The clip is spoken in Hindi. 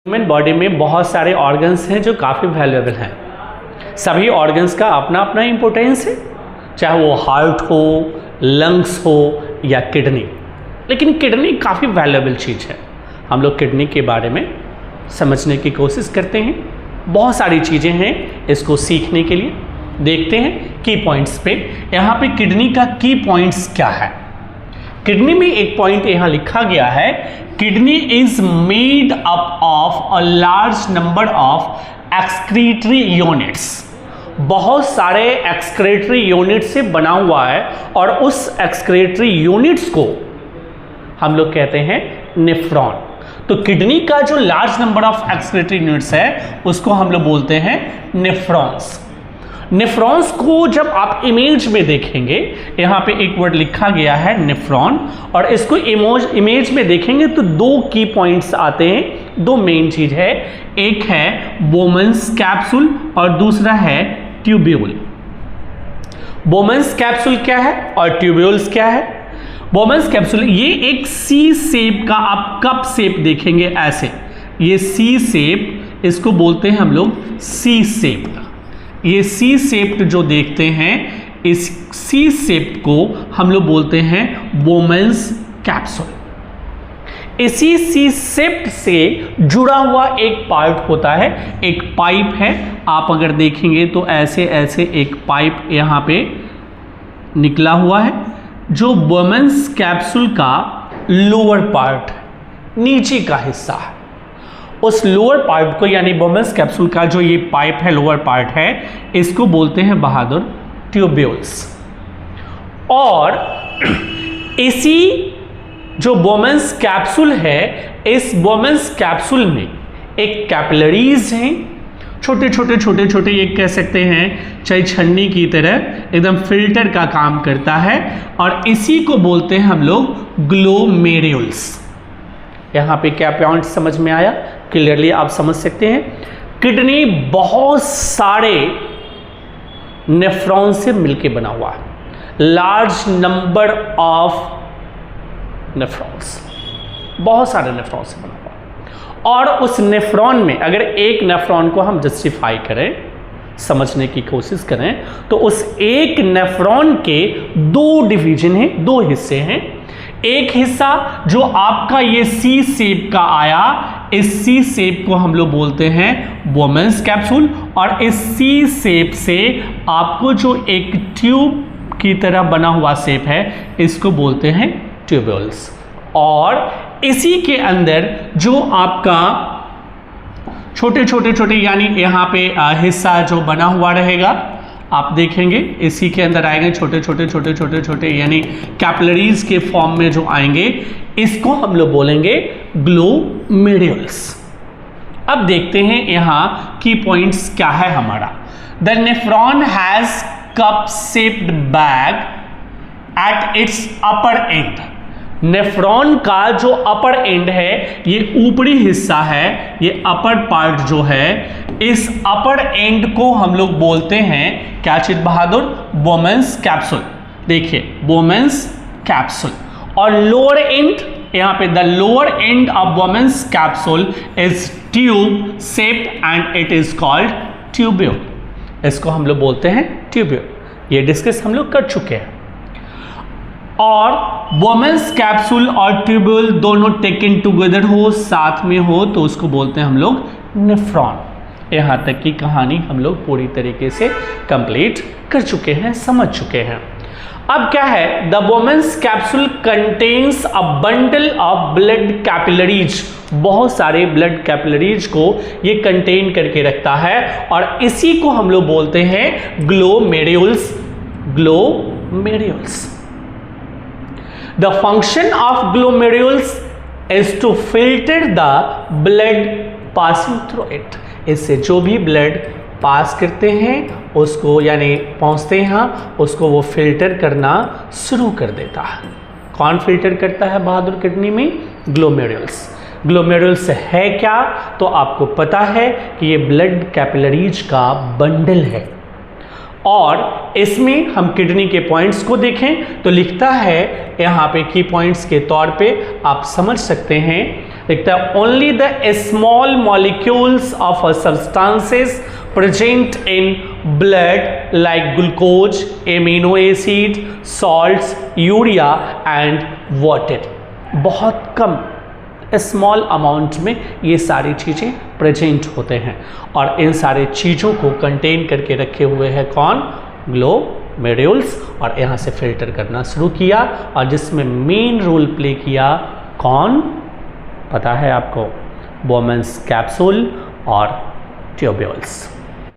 ह्यूमन बॉडी में बहुत सारे ऑर्गन्स हैं जो काफ़ी वैल्यूएबल हैं। सभी ऑर्गन्स का अपना अपना इम्पोर्टेंस है, चाहे वो हार्ट हो, लंग्स हो या किडनी। लेकिन किडनी काफ़ी वैल्यूएबल चीज़ है। हम लोग किडनी के बारे में समझने की कोशिश करते हैं। बहुत सारी चीज़ें हैं इसको सीखने के लिए। देखते हैं की पॉइंट्स पे। यहाँ पे किडनी का की पॉइंट्स क्या है। किडनी में एक पॉइंट यहाँ लिखा गया है, kidney is made up of a large number of excretory units. बहुत सारे एक्सक्रीटरी यूनिट से बना हुआ है और उस एक्सक्रीटरी यूनिट्स को हम लोग कहते हैं नेफ्रॉन। तो किडनी का जो large number of excretory units है उसको हम लोग बोलते हैं नेफ्रॉन्स। नेफ्रॉन्स को जब आप इमेज में देखेंगे, यहाँ पे एक वर्ड लिखा गया है नेफ्रॉन, और इसको इमेज में देखेंगे तो दो की पॉइंट्स आते हैं। दो मेन चीज है, एक है बोमन्स कैप्सूल और दूसरा है ट्यूब्यूल। बोमन्स कैप्सूल क्या है और ट्यूब्यूल्स क्या है। बोमन्स कैप्सूल ये एक सी शेप का, आप कप शेप देखेंगे ऐसे, ये सी शेप, इसको बोलते हैं हम लोग सी शेप। ये सी शेप्ड जो देखते हैं, इस सी शेप को हम लोग बोलते हैं बोमन्स कैप्सूल। इसी सी शेप्ड से जुड़ा हुआ एक पार्ट होता है, एक पाइप है। आप अगर देखेंगे तो ऐसे ऐसे एक पाइप यहाँ पे निकला हुआ है, जो बोमन्स कैप्सूल का लोअर पार्ट, नीचे का हिस्सा है। उस लोअर पार्ट को, यानी बोमन्स कैप्सूल का जो ये पाइप है, लोअर पार्ट है, इसको बोलते हैं बहादुर ट्यूब्यूल्स। और इसी जो बोमन्स कैप्सूल है, इस बोमन्स कैप्सूल में एक कैपिलरीज हैं, छोटे छोटे छोटे छोटे, ये कह सकते हैं चाहे छन्नी की तरह एकदम फिल्टर का काम करता है, और इसी को बोलते हैं हम लोग ग्लोमेरुल्स। यहाँ पे क्या पॉइंट समझ में आया, क्लियरली आप समझ सकते हैं। किडनी बहुत सारे नेफ्रॉन से मिलके बना हुआ है, लार्ज नंबर ऑफ नेफ्रॉन्स, बहुत सारे नेफ्रॉन से बना हुआ है। और उस नेफ्रॉन में अगर एक नेफ्रॉन को हम जस्टिफाई करें, समझने की कोशिश करें, तो उस एक नेफ्रॉन के दो डिवीजन हैं, दो हिस्से हैं। एक हिस्सा जो आपका ये सी शेप का आया, इस सी शेप को हम लोग बोलते हैं बोमन्स कैप्सूल, और इस सी शेप से आपको जो एक ट्यूब की तरह बना हुआ शेप है, इसको बोलते हैं ट्यूब्यूल्स। और इसी के अंदर जो आपका छोटे छोटे छोटे, यानी यहाँ पे हिस्सा जो बना हुआ रहेगा, आप देखेंगे इसी के अंदर आएंगे छोटे छोटे छोटे छोटे छोटे, यानी कैपिलरीज के फॉर्म में जो आएंगे, इसको हम लोग बोलेंगे ग्लोमेरुल्स। अब देखते हैं यहाँ की पॉइंट्स क्या है हमारा। The nephron has cup shaped bag at its upper and. Nephron का जो अपर एंड है, ये ऊपरी हिस्सा है, ये अपर पार्ट जो है, इस अपर एंड को हम लोग बोलते हैं क्या चीज बहादुर, बोमन्स कैप्सूल। देखिए बोमन्स कैप्सूल। और लोअर एंड, यहाँ पे the lower end of Bowman's capsule is tube shaped and it is called tubule. इसको हम लोग बोलते हैं ट्यूब्यूल। ये डिस्कस हम लोग कर चुके हैं। और बोमन्स कैप्सूल और ट्यूब्यूल दोनों टेकन टुगेदर हो, साथ में हो, तो उसको बोलते हैं हम लोग नेफ्रॉन। यहाँ तक की कहानी हम लोग पूरी तरीके से कंप्लीट कर चुके हैं, समझ चुके हैं। अब क्या है, the Bowman's capsule contains a bundle of blood capillaries. बहुत सारे ब्लड कैपिलरीज को ये कंटेन करके रखता है, और इसी को हम लोग बोलते हैं ग्लोमेरुल्स। ग्लोमेरुल्स। The function of glomerules is to filter the blood passing through it. इससे जो भी ब्लड पास करते हैं उसको, यानी पहुंचते हैं, उसको वो फिल्टर करना शुरू कर देता है। कौन फिल्टर करता है बहादुर किडनी में? ग्लोमेरुल्स। ग्लोमेरुल्स है क्या, तो आपको पता है कि ये ब्लड कैपिलरीज का बंडल है, और इसमें हम किडनी के पॉइंट्स को देखें तो लिखता है यहाँ पे की पॉइंट्स के तौर पे आप समझ सकते हैं, लिखता है only the small molecules of a substances present in blood like glucose, amino acid, salts, urea and water. बहुत कम स्मॉल अमाउंट में ये सारी चीज़ें प्रेजेंट होते हैं और इन सारी चीज़ों को कंटेन करके रखे हुए हैं कौन? ग्लोमेरुल्स। और यहाँ से फिल्टर करना शुरू किया और जिसमें मेन रोल प्ले किया कौन? पता है आपको? बोमेन्स कैप्सूल और ट्यूब्यूल्स।